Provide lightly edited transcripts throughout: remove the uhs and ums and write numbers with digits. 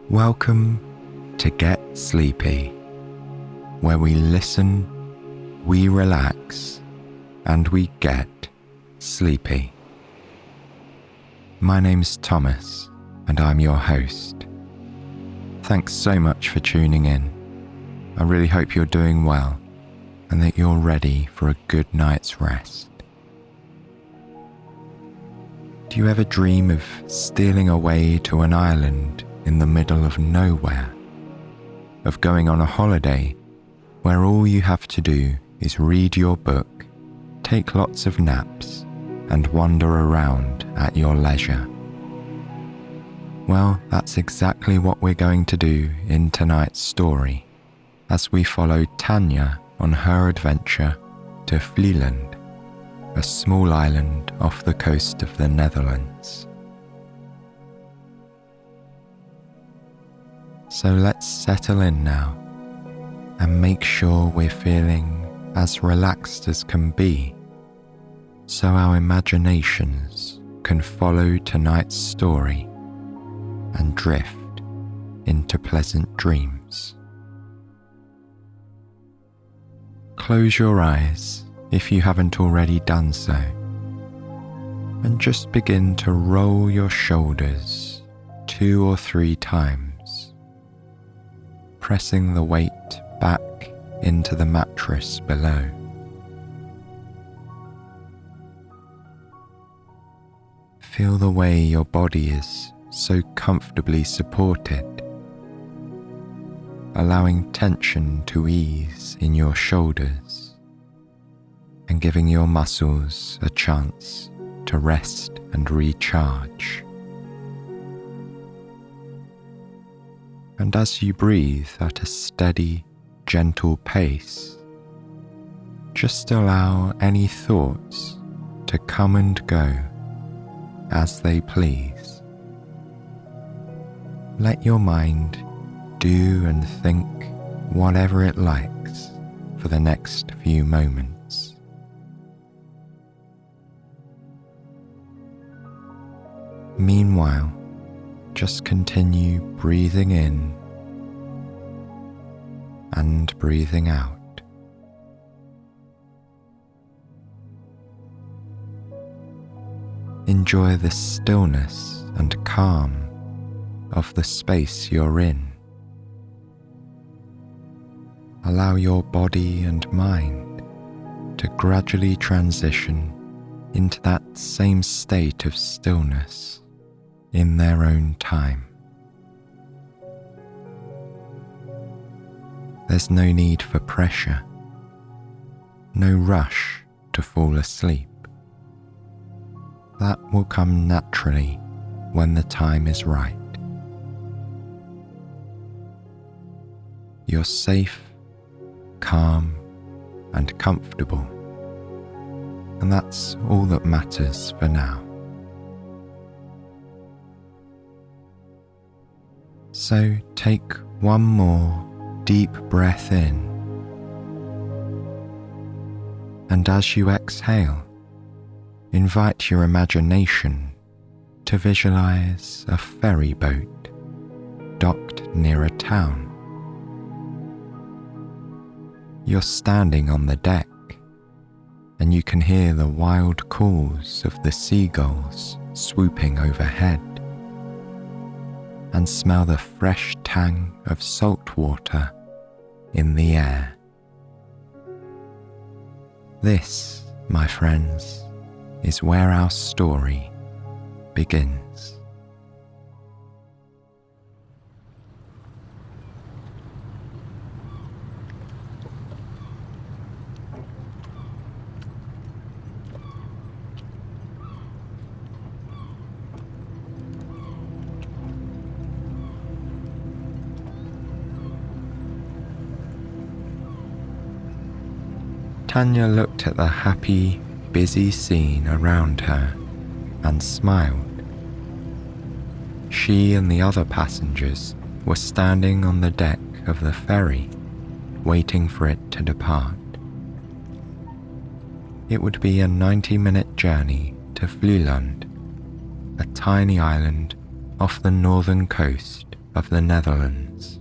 Welcome to Get Sleepy, where we listen, we relax, and we get sleepy. My name's Thomas, and I'm your host. Thanks so much for tuning in. I really hope you're doing well and that you're ready for a good night's rest. Do you ever dream of stealing away to an island in the middle of nowhere? Of going on a holiday where all you have to do is read your book, take lots of naps, and wander around at your leisure? Well, that's exactly what we're going to do in tonight's story, as we follow Tanya on her adventure to Vlieland, a small island off the coast of the Netherlands. So let's settle in now and make sure we're feeling as relaxed as can be, so our imaginations can follow tonight's story and drift into pleasant dreams. Close your eyes if you haven't already done so, and just begin to roll your shoulders 2 or 3 times, pressing the weight back into the mattress below. Feel the way your body is so comfortably supported, allowing tension to ease in your shoulders and giving your muscles a chance to rest and recharge. And as you breathe at a steady, gentle pace, just allow any thoughts to come and go as they please. Let your mind do and think whatever it likes for the next few moments. Meanwhile, just continue breathing in and breathing out. Enjoy the stillness and calm of the space you're in. Allow your body and mind to gradually transition into that same state of stillness in their own time. There's no need for pressure, no rush to fall asleep. That will come naturally when the time is right. You're safe, calm, and comfortable, and that's all that matters for now. So take one more deep breath in, and as you exhale, invite your imagination to visualize a ferry boat docked near a town. You're standing on the deck, and you can hear the wild calls of the seagulls swooping overhead, and smell the fresh tang of salt water in the air. This, my friends, is where our story begins. Tanya looked at the happy, busy scene around her and smiled. She and the other passengers were standing on the deck of the ferry, waiting for it to depart. It would be a 90-minute journey to Vlieland, a tiny island off the northern coast of the Netherlands.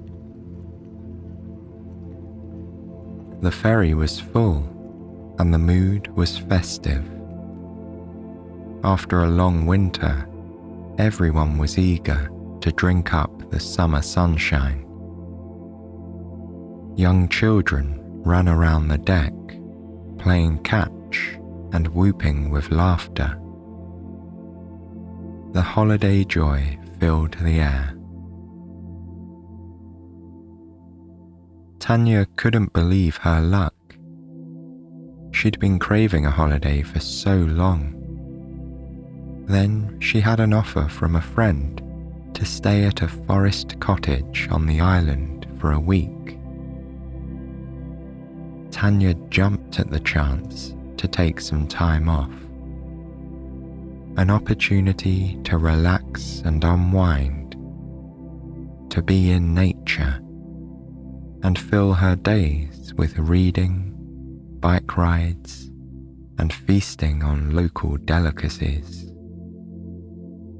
The ferry was full and the mood was festive. After a long winter, everyone was eager to drink up the summer sunshine. Young children ran around the deck, playing catch and whooping with laughter. The holiday joy filled the air. Tanya couldn't believe her luck. She'd been craving a holiday for so long. Then she had an offer from a friend to stay at a forest cottage on the island for a week. Tanya jumped at the chance to take some time off. An opportunity to relax and unwind, to be in nature, and fill her days with reading, bike rides, and feasting on local delicacies.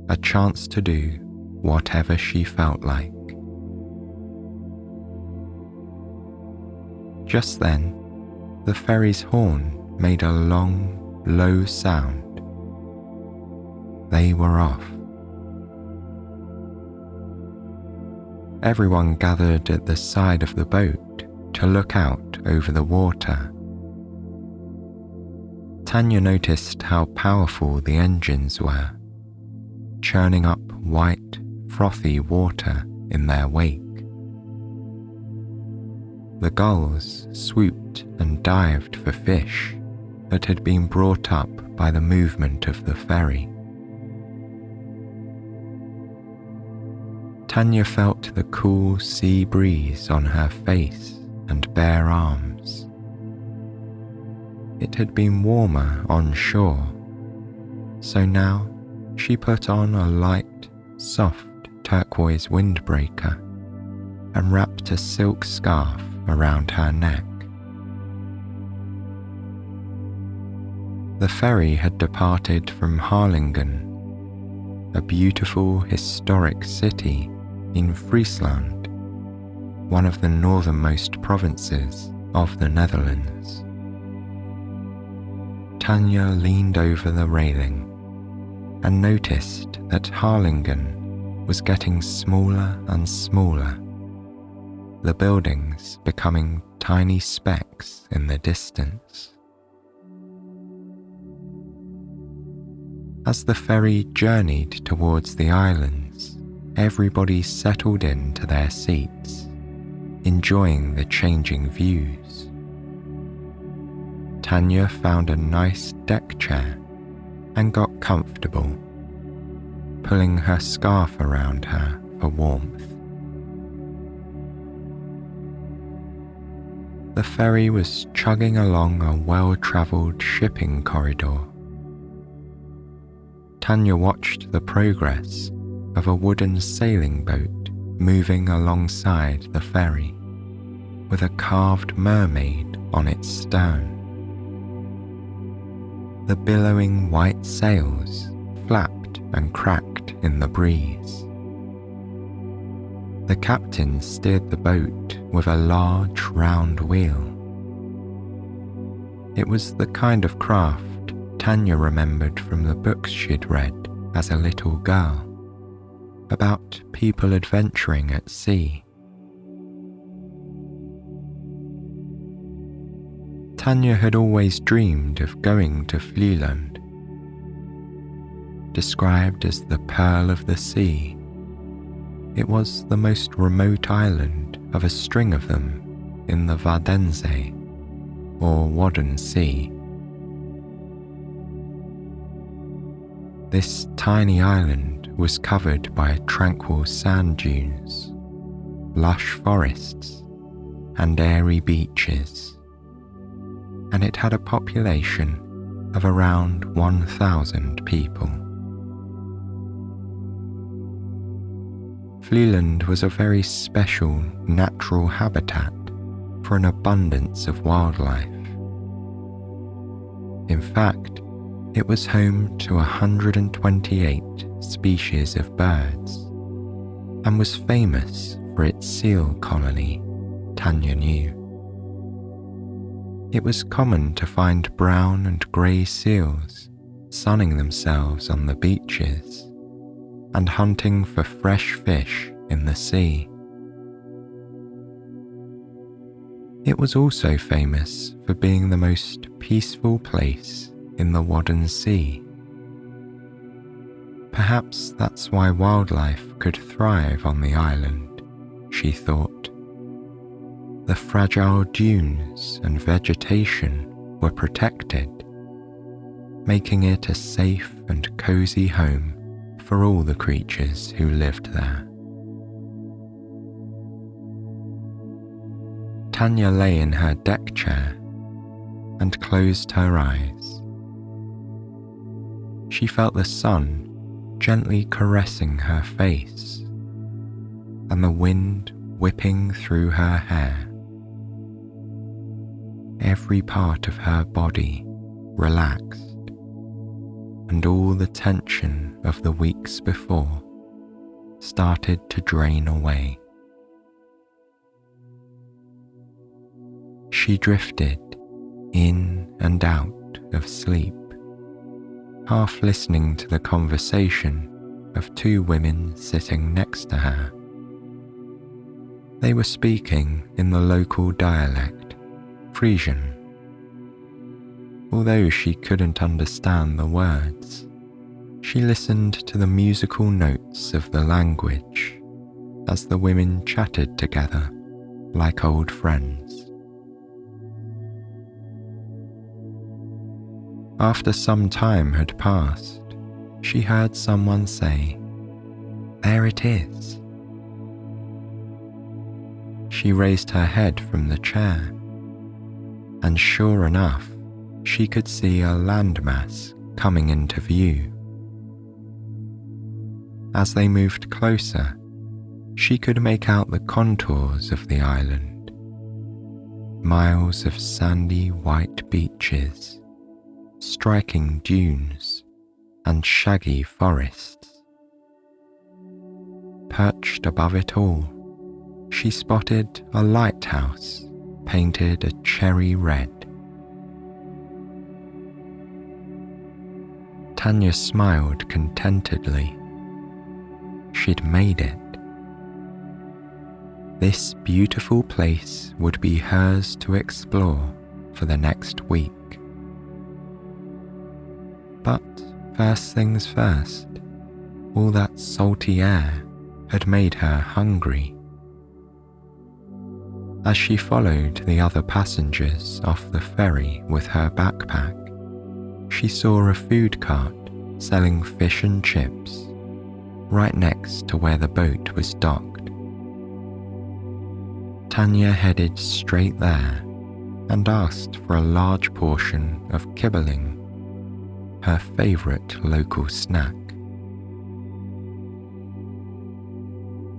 A chance to do whatever she felt like. Just then, the ferry's horn made a long, low sound. They were off. Everyone gathered at the side of the boat to look out over the water. Tanya noticed how powerful the engines were, churning up white, frothy water in their wake. The gulls swooped and dived for fish that had been brought up by the movement of the ferry. Tanya felt the cool sea breeze on her face and bare arms. It had been warmer on shore, so now she put on a light, soft turquoise windbreaker and wrapped a silk scarf around her neck. The ferry had departed from Harlingen, a beautiful historic city in Vlieland, one of the northernmost provinces of the Netherlands. Tanya leaned over the railing and noticed that Harlingen was getting smaller and smaller, the buildings becoming tiny specks in the distance. As the ferry journeyed towards the islands, everybody settled into their seats, enjoying the changing views. Tanya found a nice deck chair and got comfortable, pulling her scarf around her for warmth. The ferry was chugging along a well-travelled shipping corridor. Tanya watched the progress of a wooden sailing boat moving alongside the ferry, with a carved mermaid on its stern. The billowing white sails flapped and cracked in the breeze. The captain steered the boat with a large round wheel. It was the kind of craft Tanya remembered from the books she'd read as a little girl, about people adventuring at sea. Tanya had always dreamed of going to Vlieland. Described as the pearl of the sea, it was the most remote island of a string of them in the Wadden Sea, or Wadden Sea. This tiny island was covered by tranquil sand dunes, lush forests, and airy beaches, and it had a population of around 1,000 people. Vlieland was a very special natural habitat for an abundance of wildlife. In fact, it was home to 128 species of birds, and was famous for its seal colony, Tanya knew. It was common to find brown and grey seals sunning themselves on the beaches and hunting for fresh fish in the sea. It was also famous for being the most peaceful place in the Wadden Sea. Perhaps that's why wildlife could thrive on the island, she thought. The fragile dunes and vegetation were protected, making it a safe and cosy home for all the creatures who lived there. Tanya lay in her deck chair and closed her eyes. She felt the sun gently caressing her face and the wind whipping through her hair. Every part of her body relaxed, and all the tension of the weeks before started to drain away. She drifted in and out of sleep, half listening to the conversation of two women sitting next to her. They were speaking in the local dialect, Frisian. Although she couldn't understand the words, she listened to the musical notes of the language as the women chatted together like old friends. After some time had passed, she heard someone say, "There it is." She raised her head from the chair, and sure enough, she could see a landmass coming into view. As they moved closer, she could make out the contours of the island. Miles of sandy white beaches, striking dunes, and shaggy forests. Perched above it all, she spotted a lighthouse painted a cherry red. Tanya smiled contentedly. She'd made it. This beautiful place would be hers to explore for the next week. But first things first, all that salty air had made her hungry. As she followed the other passengers off the ferry with her backpack, she saw a food cart selling fish and chips right next to where the boat was docked. Tanya headed straight there and asked for a large portion of kibbeling, her favourite local snack.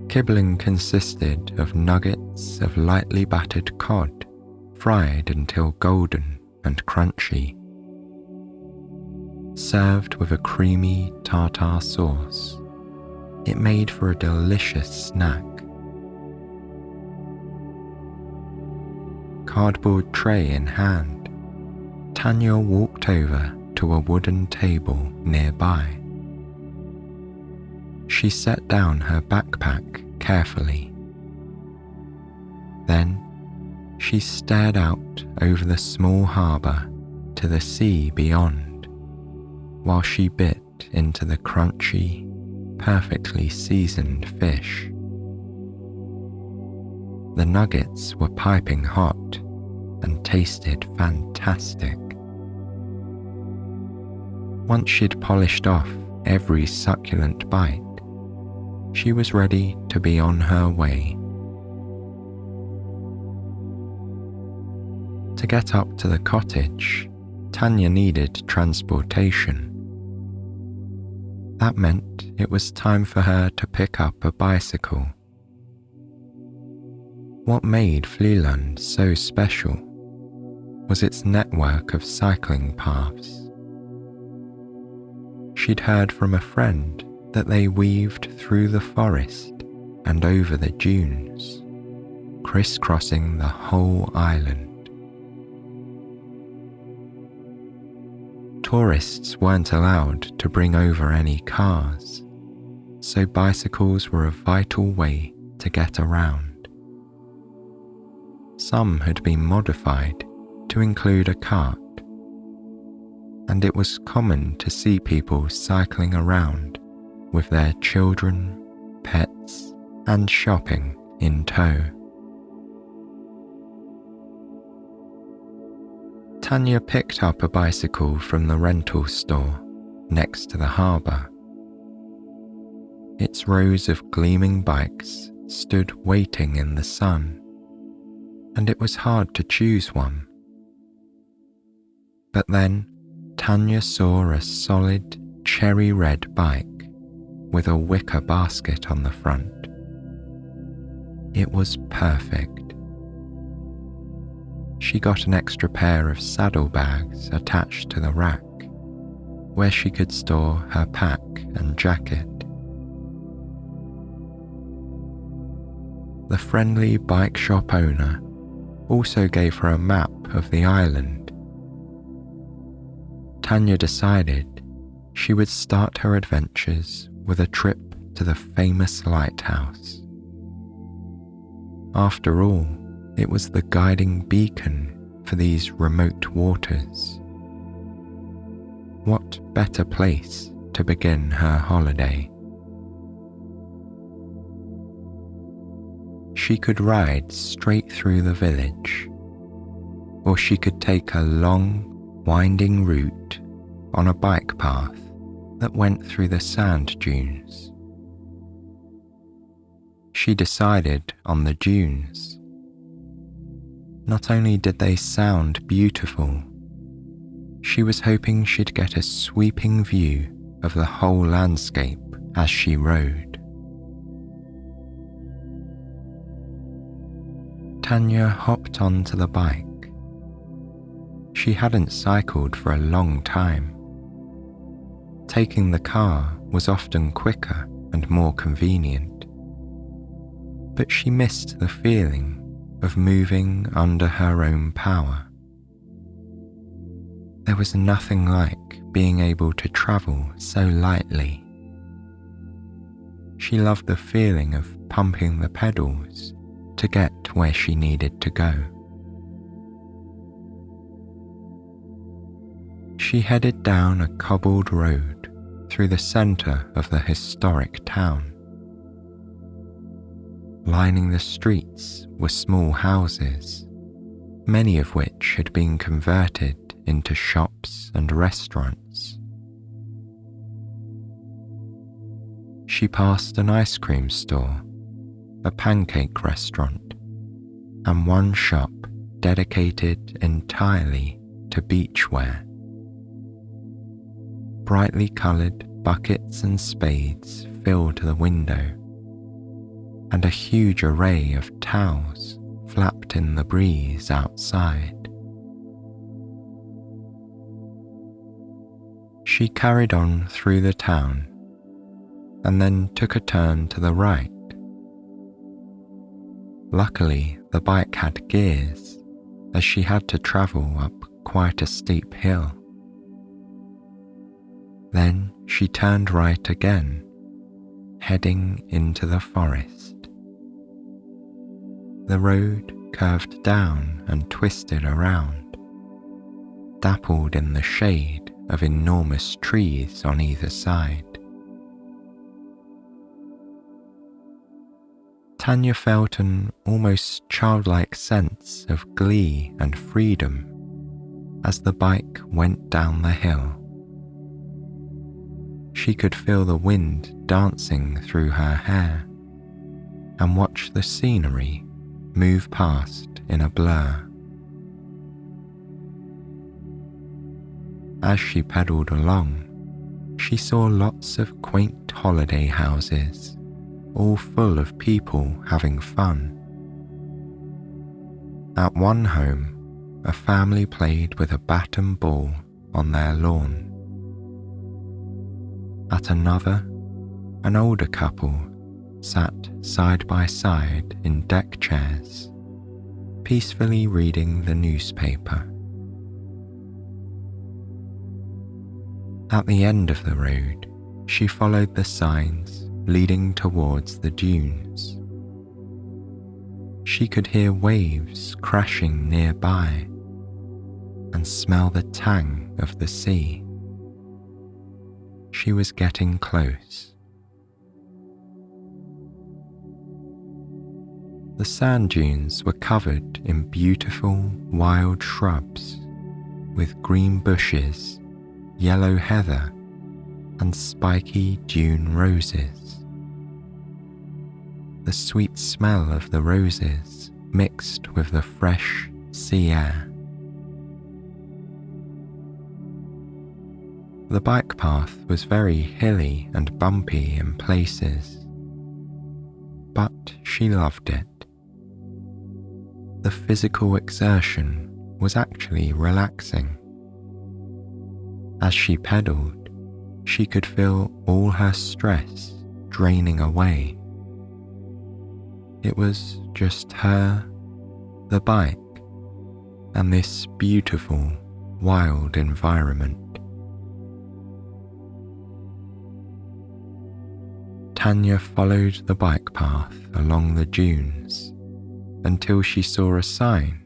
Kibbeling consisted of nuggets of lightly battered cod, fried until golden and crunchy, served with a creamy tartar sauce. It made for a delicious snack. Cardboard tray in hand, Tanya walked over to a wooden table nearby. She set down her backpack carefully. Then she stared out over the small harbour to the sea beyond, while she bit into the crunchy, perfectly seasoned fish. The nuggets were piping hot and tasted fantastic. Once she'd polished off every succulent bite, she was ready to be on her way. To get up to the cottage, Tanya needed transportation. That meant it was time for her to pick up a bicycle. What made Vlieland so special was its network of cycling paths. She'd heard from a friend that they weaved through the forest and over the dunes, crisscrossing the whole island. Tourists weren't allowed to bring over any cars, so bicycles were a vital way to get around. Some had been modified to include a cart, and it was common to see people cycling around with their children, pets, and shopping in tow. Tanya picked up a bicycle from the rental store next to the harbour. Its rows of gleaming bikes stood waiting in the sun, and it was hard to choose one. But then Tanya saw a solid cherry red bike with a wicker basket on the front. It was perfect. She got an extra pair of saddlebags attached to the rack, where she could store her pack and jacket. The friendly bike shop owner also gave her a map of the island. Tanya decided she would start her adventures with a trip to the famous Lighthouse. After all, it was the guiding beacon for these remote waters. What better place to begin her holiday? She could ride straight through the village, or she could take a long, winding route on a bike path that went through the sand dunes. She decided on the dunes. Not only did they sound beautiful, she was hoping she'd get a sweeping view of the whole landscape as she rode. Tanya hopped onto the bike. She hadn't cycled for a long time. Taking the car was often quicker and more convenient, but she missed the feeling of moving under her own power. There was nothing like being able to travel so lightly. She loved the feeling of pumping the pedals to get where she needed to go. She headed down a cobbled road through the centre of the historic town. Lining the streets were small houses, many of which had been converted into shops and restaurants. She passed an ice cream store, a pancake restaurant, and one shop dedicated entirely to beachwear. Brightly coloured buckets and spades filled the window, and a huge array of towels flapped in the breeze outside. She carried on through the town and then took a turn to the right. Luckily, the bike had gears, as she had to travel up quite a steep hill. Then she turned right again, heading into the forest. The road curved down and twisted around, dappled in the shade of enormous trees on either side. Tanya felt an almost childlike sense of glee and freedom as the bike went down the hill. She could feel the wind dancing through her hair and watch the scenery move past in a blur. As she pedalled along, she saw lots of quaint holiday houses, all full of people having fun. At one home, a family played with a bat and ball on their lawn. At another, an older couple sat side by side in deck chairs, peacefully reading the newspaper. At the end of the road, she followed the signs leading towards the dunes. She could hear waves crashing nearby and smell the tang of the sea. She was getting close. The sand dunes were covered in beautiful wild shrubs with green bushes, yellow heather, and spiky dune roses. The sweet smell of the roses mixed with the fresh sea air. The bike path was very hilly and bumpy in places, but she loved it. The physical exertion was actually relaxing. As she pedaled, she could feel all her stress draining away. It was just her, the bike, and this beautiful, wild environment. Tanya followed the bike path along the dunes until she saw a sign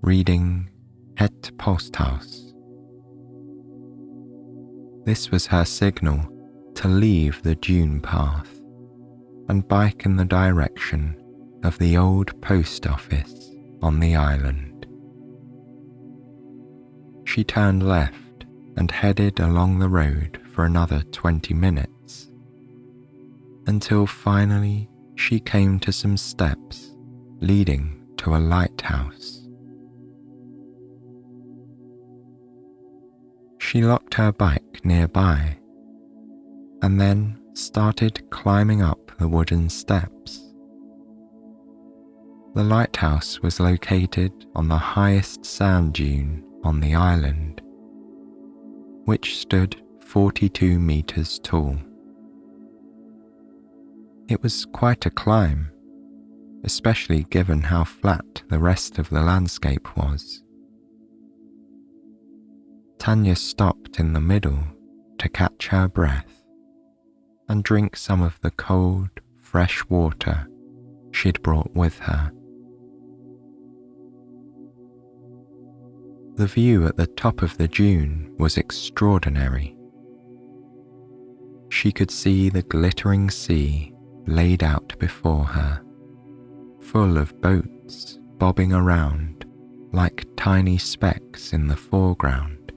reading Het Posthuis. This was her signal to leave the dune path and bike in the direction of the old post office on the island. She turned left and headed along the road for another 20 minutes, until finally she came to some steps leading to a lighthouse. She locked her bike nearby and then started climbing up the wooden steps. The lighthouse was located on the highest sand dune on the island, which stood 42 meters tall. It was quite a climb, especially given how flat the rest of the landscape was. Tanya stopped in the middle to catch her breath and drink some of the cold, fresh water she'd brought with her. The view at the top of the dune was extraordinary. She could see the glittering sea laid out before her, full of boats bobbing around like tiny specks in the foreground.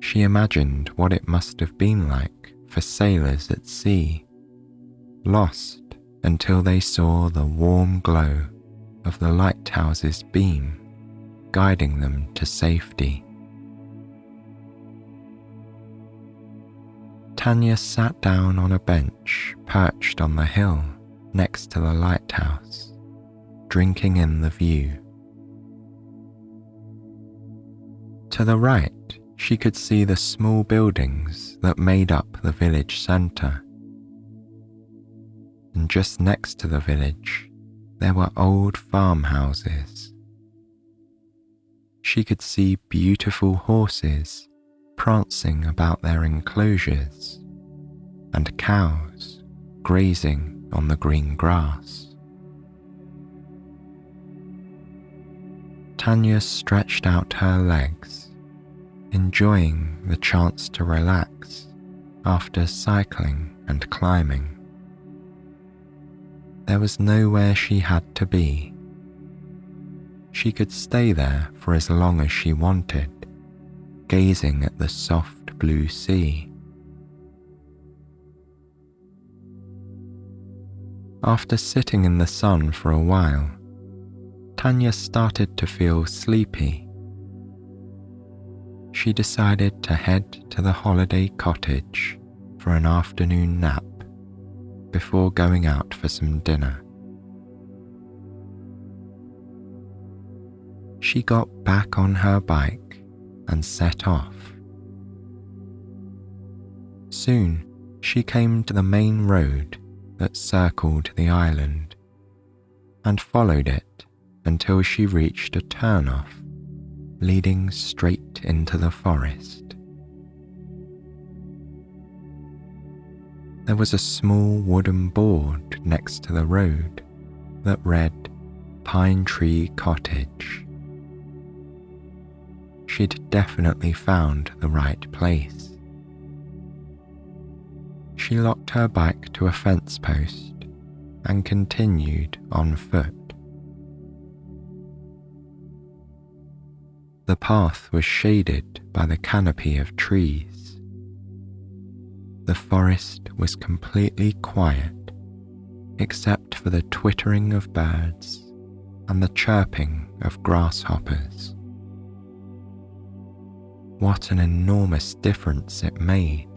She imagined what it must have been like for sailors at sea, lost until they saw the warm glow of the lighthouse's beam guiding them to safety. Tanya sat down on a bench perched on the hill next to the lighthouse, drinking in the view. To the right, she could see the small buildings that made up the village centre. And just next to the village, there were old farmhouses. She could see beautiful horses prancing about their enclosures, and cows grazing on the green grass. Tanya stretched out her legs, enjoying the chance to relax after cycling and climbing. There was nowhere she had to be. She could stay there for as long as she wanted, gazing at the soft blue sea. After sitting in the sun for a while, Tanya started to feel sleepy. She decided to head to the holiday cottage for an afternoon nap before going out for some dinner. She got back on her bike and set off. Soon she came to the main road that circled the island and followed it until she reached a turnoff leading straight into the forest. There was a small wooden board next to the road that read Pine Tree Cottage. She'd definitely found the right place. She locked her bike to a fence post and continued on foot. The path was shaded by the canopy of trees. The forest was completely quiet except for the twittering of birds and the chirping of grasshoppers. What an enormous difference it made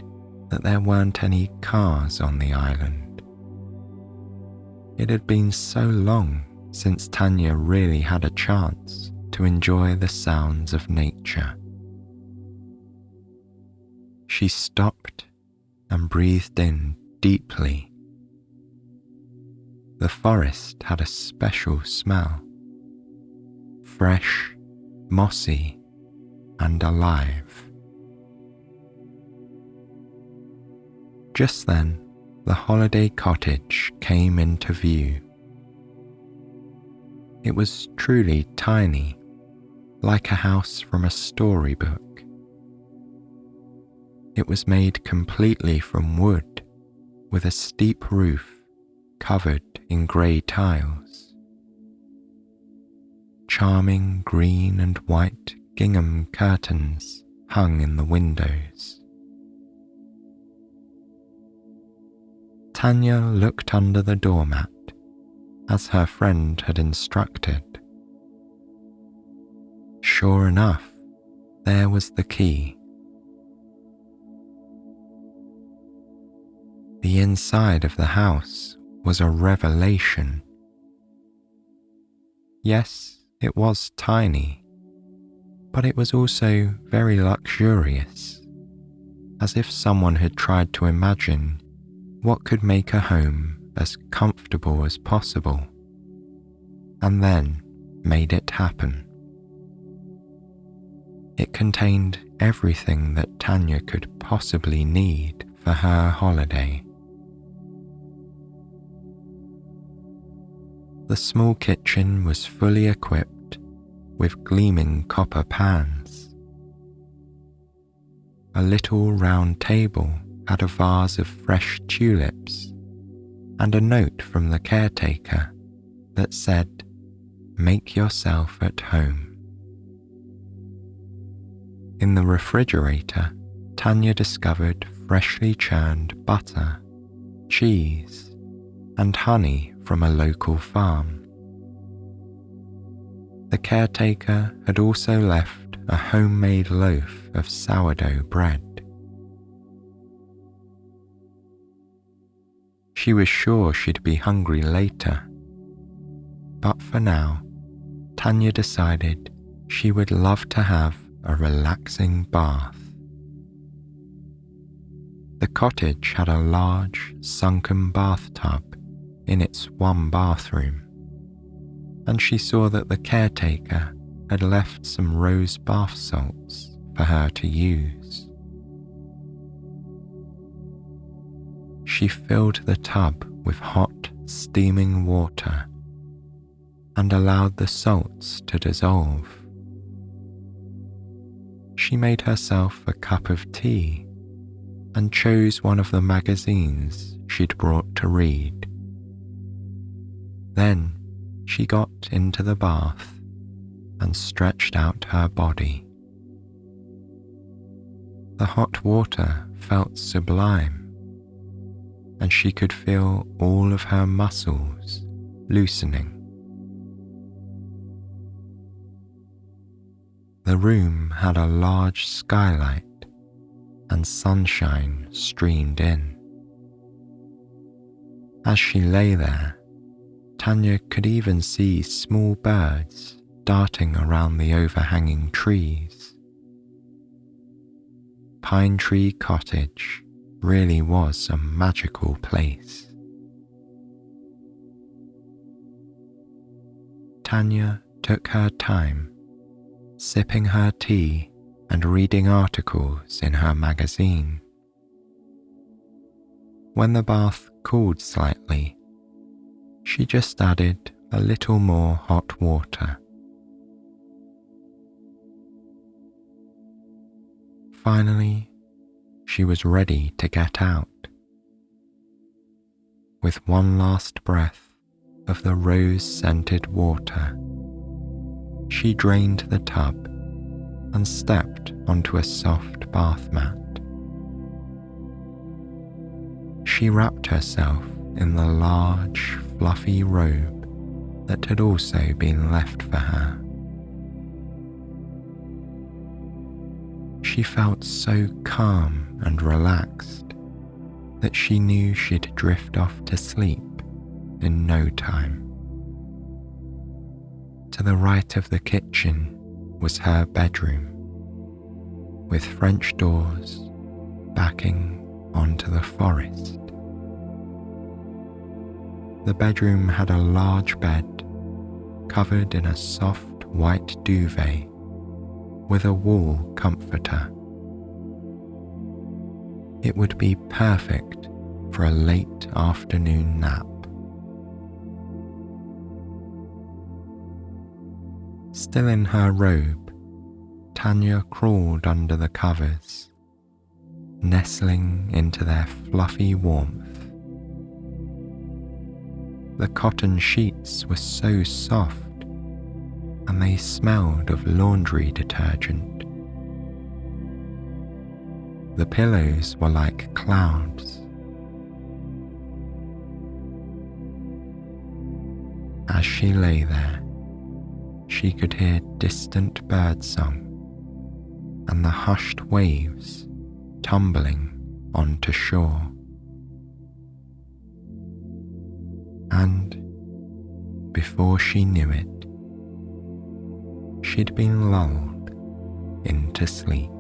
that there weren't any cars on the island. It had been so long since Tanya really had a chance to enjoy the sounds of nature. She stopped and breathed in deeply. The forest had a special smell, fresh, mossy, and alive. Just then, the holiday cottage came into view. It was truly tiny, like a house from a storybook. It was made completely from wood, with a steep roof covered in grey tiles. Charming green and white gingham curtains hung in the windows. Tanya looked under the doormat, as her friend had instructed. Sure enough, there was the key. The inside of the house was a revelation. Yes, it was tiny, but it was also very luxurious, as if someone had tried to imagine what could make a home as comfortable as possible, and then made it happen. It contained everything that Tanya could possibly need for her holiday. The small kitchen was fully equipped with gleaming copper pans. A little round table had a vase of fresh tulips and a note from the caretaker that said, "Make yourself at home." In the refrigerator, Tanya discovered freshly churned butter, cheese, and honey from a local farm. The caretaker had also left a homemade loaf of sourdough bread. She was sure she'd be hungry later, but for now, Tanya decided she would love to have a relaxing bath. The cottage had a large, sunken bathtub in its one bathroom, and she saw that the caretaker had left some rose bath salts for her to use. She filled the tub with hot, steaming water and allowed the salts to dissolve. She made herself a cup of tea and chose one of the magazines she'd brought to read. Then she got into the bath and stretched out her body. The hot water felt sublime, and she could feel all of her muscles loosening. The room had a large skylight, and sunshine streamed in. As she lay there, Tanya could even see small birds darting around the overhanging trees. Pine Tree Cottage really was a magical place. Tanya took her time, sipping her tea and reading articles in her magazine. When the bath cooled slightly, she just added a little more hot water. Finally, she was ready to get out. With one last breath of the rose-scented water, she drained the tub and stepped onto a soft bath mat. She wrapped herself in the large, fluffy robe that had also been left for her. She felt so calm and relaxed that she knew she'd drift off to sleep in no time. To the right of the kitchen was her bedroom, with French doors backing onto the forest. The bedroom had a large bed covered in a soft white duvet with a wall comforter. It would be perfect for a late afternoon nap. Still in her robe, Tanya crawled under the covers, nestling into their fluffy warmth. The cotton sheets were so soft, and they smelled of laundry detergent. The pillows were like clouds. As she lay there, she could hear distant birdsong and the hushed waves tumbling onto shore. And before she knew it, she'd been lulled into sleep.